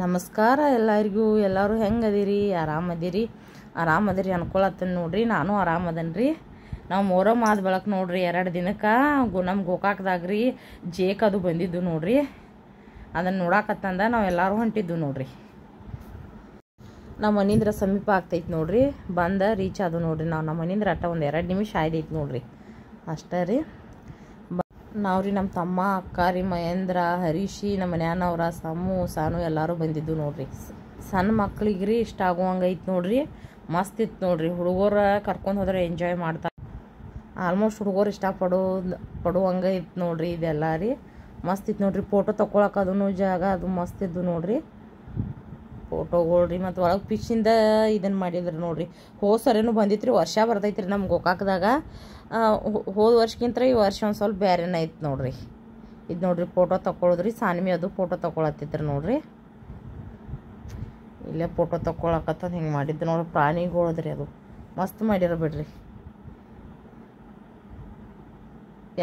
ನಮಸ್ಕಾರ ಎಲ್ಲರಿಗೂ. ಎಲ್ಲರೂ ಹೆಂಗದಿರಿ? ಆರಾಮದಿರಿ ಅನ್ಕೊಳತ್ತೇನೆ ನೋಡ್ರಿ. ನಾನು ಆರಾಮದನ್ರಿ. ನಾವು ಮೊಹರಂ ಆದ ಬೆಳಕು ನೋಡ್ರಿ 2 ದಿನಕ್ಕೆ ನಮ್ಮ ಗೋಕಾಕ್ದಾಗ್ರಿ ಜೇಕ್ ಅದು ಬಂದಿದ್ದು ನೋಡ್ರಿ. ಅದನ್ನು ನೋಡಾಕತ್ತಂದ ನಾವು ಎಲ್ಲರೂ ಹೊಂಟಿದ್ದು ನೋಡ್ರಿ. ನಮ್ಮ ಮನಿಂದ್ರ ಸಮೀಪ ಆಗ್ತೈತಿ ನೋಡ್ರಿ. ಬಂದ ರೀಚ್ ಅದು ನೋಡ್ರಿ. ನಮ್ಮ ಮನಿಂದ್ರ ಅಟ್ಟ ಒಂದು 2 ನಿಮಿಷ ಆಯ್ದೈತಿ ನೋಡ್ರಿ, ಅಷ್ಟೇ ರೀ. ನಾವ್ರಿ ನಮ್ಮ ತಮ್ಮ ಅಕ್ಕ ರೀ, ಮಹೇಂದ್ರ, ಹರೀಶಿ, ನಮ್ಮ ಮನ್ಯಾನವ್ರ, ಸಾನು ಎಲ್ಲರೂ ಬಂದಿದ್ದು ನೋಡ್ರಿ. ಸಣ್ಣ ಮಕ್ಳಿಗೆ ರೀ ಇಷ್ಟ ಆಗುವಂಗೈತಿ ನೋಡ್ರಿ. ಮಸ್ತ್ ಇತ್ತು ನೋಡ್ರಿ. ಹುಡುಗರ ಕರ್ಕೊಂಡು ಹೋದ್ರೆ ಎಂಜಾಯ್ ಮಾಡ್ತಾರೆ. ಆಲ್ಮೋಸ್ಟ್ ಹುಡುಗರು ಪಡುವಂಗೆ ಇತ್ತು ನೋಡ್ರಿ. ಇದೆಲ್ಲ ರೀ ಮಸ್ತ್ ಇತ್ತು ನೋಡ್ರಿ. ಫೋಟೋ ತೊಗೊಳಕ್ಕೆ ಅದನ್ನು ಜಾಗ ಅದು ಮಸ್ತ್ ಇದ್ದು ನೋಡ್ರಿ. ಫೋಟೋಗಳ್ರಿ ಮತ್ತು ಒಳಗೆ ಫಿಶಿಂದ ಇದನ್ನು ಮಾಡಿದ್ರು ನೋಡ್ರಿ. ಸರಿನೂ ಬಂದಿತ್ತು ರೀ. ವರ್ಷ ಬರ್ತೈತ್ರಿ ನಮ್ಮ ಗೋಕಾಕ್ದಾಗ. ಹೋದ ವರ್ಷಕ್ಕಿಂತ ಈ ವರ್ಷ ಒಂದು ಸ್ವಲ್ಪ ಬೇರೆನೇ ಐತೆ ನೋಡ್ರಿ. ಇದು ನೋಡ್ರಿ ಫೋಟೋ ತೊಗೊಳೋದ್ರಿ. ಸಾನ್ವಿ ಅದು ಫೋಟೋ ತೊಗೊಳತ್ತಿದ್ರು ನೋಡ್ರಿ. ಇಲ್ಲೇ ಫೋಟೋ ತೊಗೊಳಕತ್ತದ ಹಿಂಗೆ ಮಾಡಿದ್ದು ನೋಡ್ರಿ. ಪ್ರಾಣಿಗಳದ್ರಿ ಅದು ಮಸ್ತ್ ಮಾಡ್ಯಾರ ಬಿಡ್ರಿ.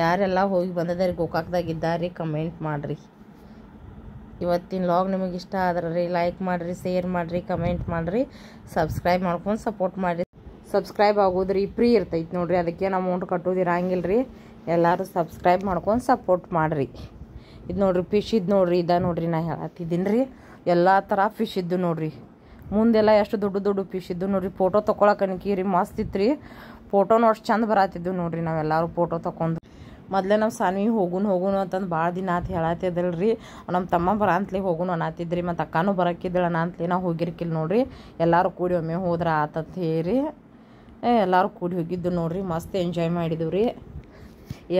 ಯಾರೆಲ್ಲ ಹೋಗಿ ಬಂದದಾರಿ ಗೋಕಾಕ್ದಾಗಿದ್ದಾರಿ ಕಮೆಂಟ್ ಮಾಡಿರಿ. ಇವತ್ತಿನ ಲಾಗ್ ನಿಮಗೆ ಇಷ್ಟ ಆದ್ರೆ ರೀ ಲೈಕ್ ಮಾಡಿರಿ, ಶೇರ್ ಮಾಡಿರಿ, ಕಮೆಂಟ್ ಮಾಡಿರಿ, ಸಬ್ಸ್ಕ್ರೈಬ್ ಮಾಡ್ಕೊಂಡು ಸಪೋರ್ಟ್ ಮಾಡಿರಿ. ಸಬ್ಸ್ಕ್ರೈಬ್ ಆಗೋದ್ರಿ ಫ್ರೀ ಇರ್ತೈತಿ ನೋಡ್ರಿ. ಅದಕ್ಕೇನು ಅಮೌಂಟ್ ಕಟ್ಟೋದಿರಂಗಿಲ್ಲ ರೀ. ಎಲ್ಲರೂ ಸಬ್ಸ್ಕ್ರೈಬ್ ಮಾಡ್ಕೊಂಡು ಸಪೋರ್ಟ್ ಮಾಡಿರಿ. ಇದು ನೋಡ್ರಿ ಫಿಶ್ ಇದ್ದು ನೋಡ್ರಿ. ಇದ ನೋಡ್ರಿ ನಾ ಹೇಳತ್ತಿದ್ದೀನಿ ರೀ. ಎಲ್ಲ ಥರ ಫಿಶ್ ಇದ್ದು ನೋಡ್ರಿ. ಮುಂದೆಲ್ಲ ಎಷ್ಟು ದೊಡ್ಡ ಫಿಶ್ ಇದ್ದು ನೋಡ್ರಿ. ಫೋಟೋ ತೊಗೊಳಕನಿಕಿ ರೀ ಮಸ್ತ್ ಇತ್ತು ರೀ. ಫೋಟೋನು ಅಷ್ಟು ಚಂದ ಬರತ್ತಿದ್ದು ನೋಡ್ರಿ. ನಾವೆಲ್ಲರೂ ಫೋಟೋ ತೊಗೊಂಡು ಮೊದಲೇ ನಾವು ಸಾನ್ವಿ ಹೋಗುನು ಅಂತಂದು ಭಾಳ ದಿನ ಆತ ಹೇಳತ್ತಿದ್ದಲ್ರಿ. ನಮ್ಮ ತಮ್ಮ ಬರಂತಲೇ ಹೋಗುನು ಅನ್ನತ್ತಿದ್ರಿ. ಮತ್ತು ಅಕ್ಕನೂ ಬರೋಕ್ಕಿದ್ದಳ ಅಂತಲೇ ನಾವು ಹೋಗಿರ್ಕಿಲ್ಲ ನೋಡ್ರಿ. ಎಲ್ಲರೂ ಕೂಡಿ ಒಮ್ಮೆ ಹೋದ್ರೆ ಆತತ್ ಹೇರಿ ಎಲ್ಲರೂ ಕೂಡಿ ಹೋಗಿದ್ದು ನೋಡ್ರಿ. ಮಸ್ತ್ ಎಂಜಾಯ್ ಮಾಡಿದ್ದೀವಿ ರೀ.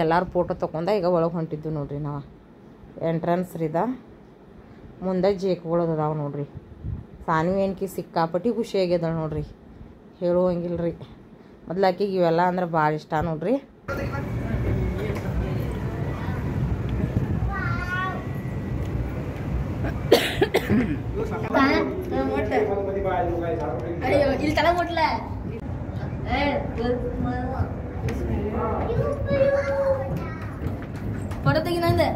ಎಲ್ಲರೂ ಫೋಟೋ ತೊಗೊಂಡ ಈಗ ಒಳಗೆ ಹೊಂಟಿದ್ದು ನೋಡ್ರಿ. ನಾವು ಎಂಟ್ರೆನ್ಸ್ ರೀ ಇದ. ಮುಂದೆ ಜೇಕ್ಗಳು ಅದಾವೆ ನೋಡ್ರಿ. ಸಾನ್ವಿ ಏನಕಿ ಸಿಕ್ಕಾಪಟ್ಟಿ ಖುಷಿ ಆಗ್ಯದ ನೋಡ್ರಿ. ಹೇಳುವಂಗಿಲ್ಲ ರೀ. ಮೊದ್ಲಾಕಿಗೆ ಇವೆಲ್ಲ ಅಂದ್ರೆ ಭಾಳ ಇಷ್ಟ ನೋಡ್ರಿ. ಫೋಟೋ ತೆಗಿನಂದೆ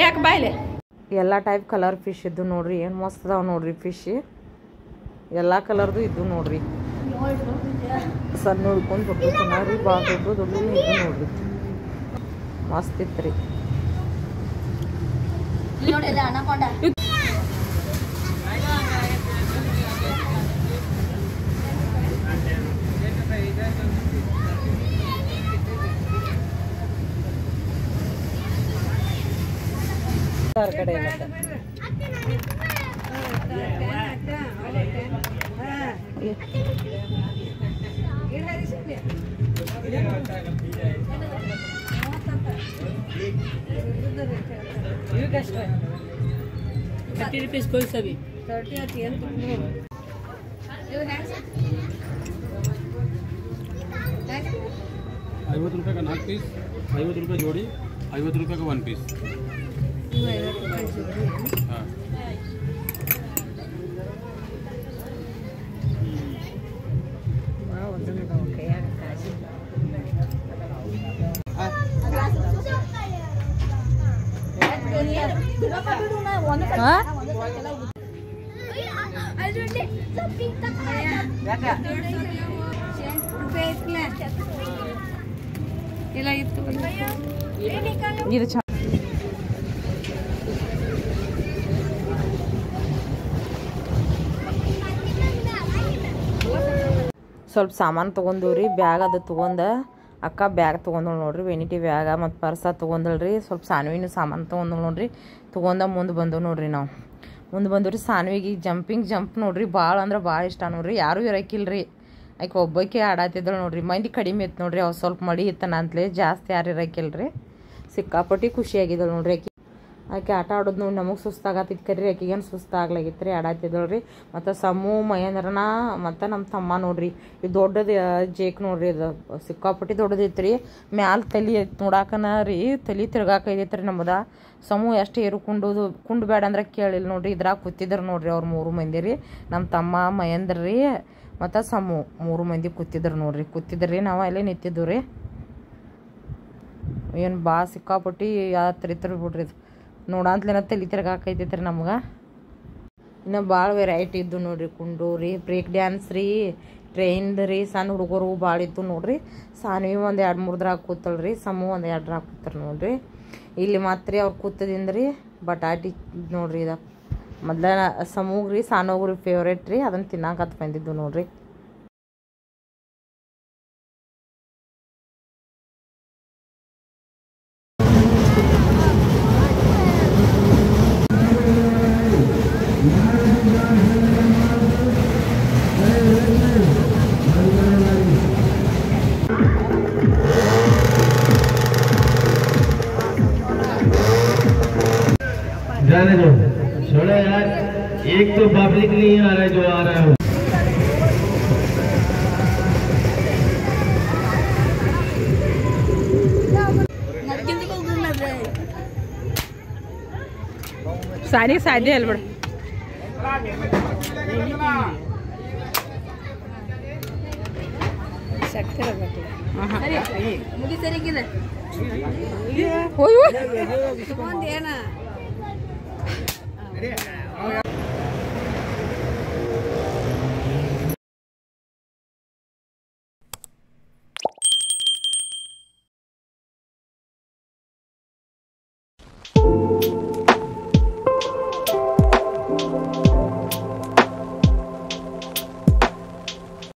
ಯಾಕೆ ಬಾಯ್ಲೆ ಎಲ್ಲ ಟೈಪ್ ಕಲರ್ ಫಿಶ್ ಇದ್ದು ನೋಡ್ರಿ. ಏನು ಮಸ್ತ್ ಅದಾವ ನೋಡ್ರಿ ಫಿಶ್. ಎಲ್ಲ ಕಲರ್ದು ಇದ್ದು ನೋಡ್ರಿ. ಸಣ್ಣ ನೋಡ್ಕೊಂಡು ದೊಡ್ಡ ಚೆನ್ನಾಗಿ ಭಾಳ ದೊಡ್ಡ ಇದ್ದು ನೋಡ್ರಿ. ಮಸ್ತ್ ಇತ್ತು ರೀ. ಕಡೆ ₹30 कोई सा भी 30 ₹50 का 4 पीस, ₹50 जोड़ी, ₹50 का 1 पीस. हाँ. ಇದು ಸ್ವಲ್ಪ ಸಾಮಾನು ತೊಗೊಂಡಿವ್ರಿ. ಬ್ಯಾಗ್ ಅದು ತೊಗೊಂಡ ಅಕ್ಕ ಬ್ಯಾಗ್ ತೊಗೊಂಡಳು ನೋಡ್ರಿ. ವೆನಿಟಿ ಬ್ಯಾಗ ಮತ್ತು ಪರ್ಸ ತೊಗೊಂಡಳ್ರಿ. ಸ್ವಲ್ಪ ಸಾನ್ವಿನೂ ಸಾಮಾನು ತೊಗೊಂಡಳು ನೋಡ್ರಿ. ತೊಗೊಂಡ ಮುಂದೆ ಬಂದವು ನೋಡ್ರಿ. ನಾವು ಮುಂದೆ ಬಂದವ್ರಿ. ಸಾನ್ವಿಗೆ ಜಂಪ್ ನೋಡ್ರಿ ಭಾಳ ಅಂದ್ರೆ ಭಾಳ ಇಷ್ಟ ನೋಡ್ರಿ. ಯಾರೂ ಇರಕ್ಕಿಲ್ರಿ. ಆಕೆ ಒಬ್ಬಾಕೆ ಆಡಾತಿದ್ದಳು ನೋಡ್ರಿ. ಮಂದಿ ಕಡಿಮೆ ಇತ್ತು ನೋಡ್ರಿ. ಅವು ಸ್ವಲ್ಪ ಮಡಿ ಇತ್ತನ ಅಂತಲೇ ಜಾಸ್ತಿ ಯಾರು ಇರಕ್ಕಿಲ್ರಿ. ಸಿಕ್ಕಾಪಟ್ಟಿ ಖುಷಿಯಾಗಿದ್ದಳು ನೋಡ್ರಿ. ಆಕೆ ಆಟ ಆಡೋದು ನೋಡಿ ನಮಗೆ ಸುಸ್ತಾಗತ್ತಿತ್ತು ಕರೀ. ಆಕೆಗೇನು ಸುಸ್ತಾಗ್ಲಾಗಿತ್ತು ರೀ. ಆಡಾತಿದ್ದಳು ರೀ. ಮತ್ತು ಸಮೂ ಮಹೇಂದ್ರನ ಮತ್ತು ನಮ್ಮ ತಮ್ಮ ನೋಡ್ರಿ. ಇದು ದೊಡ್ಡದು ಜೇಕ್ ನೋಡ್ರಿ. ಇದು ಸಿಕ್ಕಾಪಟ್ಟಿ ದೊಡ್ಡದಿತ್ತು ರೀ. ಮ್ಯಾಲೆ ತಲೆ ನೋಡಾಕನ ರೀ ತಲೆ ತಿರ್ಗಾಕೈದೈತೆ ರೀ ನಮ್ಮದ. ಸಮೂ ಎಷ್ಟು ಕುಂಡು ಬೇಡ ಅಂದ್ರೆ ಕೇಳಿಲ್ಲ ನೋಡ್ರಿ. ಇದ್ರಾಗ ಕೂತಿದ್ರು ನೋಡ್ರಿ ಅವ್ರು 3 ಮಂದಿ ರೀ. ನಮ್ಮ ತಮ್ಮ ಮಹೇಂದ್ರ ರೀ ಮತ್ತು ಸಮು 3 ಮಂದಿ ಕೂತಿದ್ರು ನೋಡ್ರಿ. ಕೂತಿದ್ರಿ ನಾವು ಅಲ್ಲೇ ನಿಂತಿದ್ದು ರೀ. ಏನು ಭಾಳ ಸಿಕ್ಕಾಪಟ್ಟಿ ಯಾತ್ರಿತ್ರ ಬಿಡ್ರಿ ಇದು ನೋಡಂತ್ಲೇನ ತಲೆ ತಿರ್ಗಾಕೈತೈತೆ ರೀ ನಮ್ಗೆ. ಇನ್ನು ಭಾಳ ವೆರೈಟಿ ಇದ್ದು ನೋಡ್ರಿ. ಕುಂಡೂರಿ, ಬ್ರೇಕ್ ಡ್ಯಾನ್ಸ್ ರೀ, ಟ್ರೈನ್ದು ರೀ, ಸಣ್ಣ ಹುಡುಗರು ಭಾಳ ಇತ್ತು ನೋಡ್ರಿ. ಸಾನ್ವಿ ಒಂದು 2-3 ಕೂತಳ್ರಿ, ಸಮೂ ಒಂದು 2 ಕೂತಾರ ನೋಡ್ರಿ. ಇಲ್ಲಿ ಮಾತ್ರ ಅವ್ರು ಕೂತದಿಂದ್ರಿ ಬಟಾಟಿ ನೋಡ್ರಿ. ಇದು ಮೊದ್ಲ ಸಮೂಗ್ರಿ ಸಾನೋಗ್ರಿ ಫೇವ್ರೇಟ್ ರೀ, ಅದನ್ನು ತಿನ್ನಾಕತ್ ಬಂದಿದ್ದು ನೋಡ್ರಿ. जाने दो, छोड़ो यार, एक तो पब्लिक नहीं आ रहा है जो आ रहा है। ಸಾರಿ ಸಾಧ್ಯ ಅಲ್ಬಿಡ.